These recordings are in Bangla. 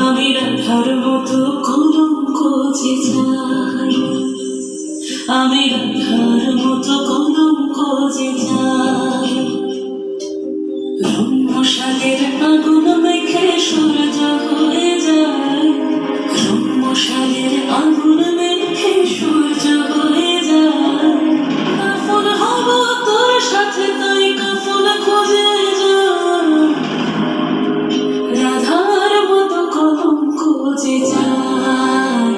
আমি রাধার মতো কলঙ্ক যে চাই, আমি রাধার মতো কলঙ্ক যে চাই। রম্যশালের আগুন মেখে সূর্য হয়ে যায়, রম্যশালের আগুন মেখে সূর্য হয়ে যায়। কাফন হব তোর সাথে, তাই কাফন খুঁজে যায়। রাধার মতো কলঙ্ক যে চাই,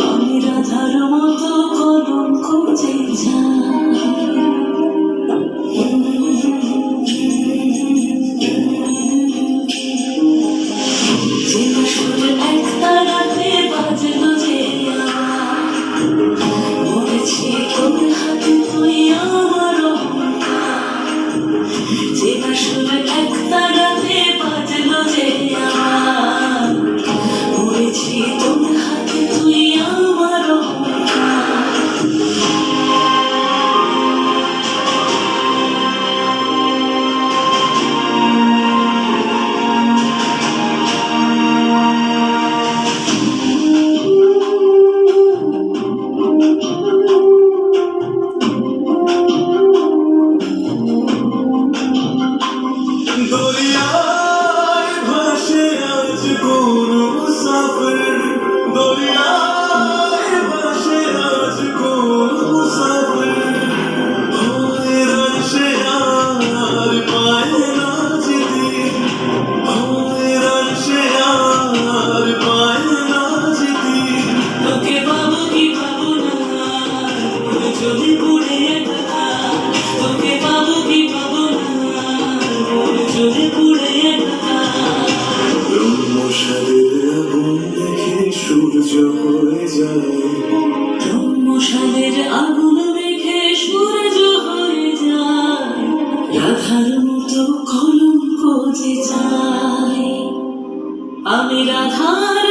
আমি রাধার মতো কলঙ্ক যে চাই। যে সুর এক তারাতে বাজলো যে আমার, মরেছি তোর হাতে তুই আমার অহংকার। যে সুর এক তারাতে বাজলো যে আমার, মরেছি তোর হাতে তুই আমার অহংকার। দরিয়ায় ভাসে আজ কোন মুসাফির, দরিয়ায় ভাসে আজ কোন মুসাফির। হয়রান সে আর পায় না যেতে, হয়রান সে আর পায় না যেতে। তোকে পাবো কি পাবো না, যদি পুড়ে একা। তোকে পাবো কি পাবো না, যদি পুড়ে একা। রম্যশালের আগুন দেখে সূর্য হয়ে যায়, রম্যশালের আগুন মেখে সূর্য হয়ে যায়। রাধার মতো কলঙ্ক যে চাই, আমি রাধার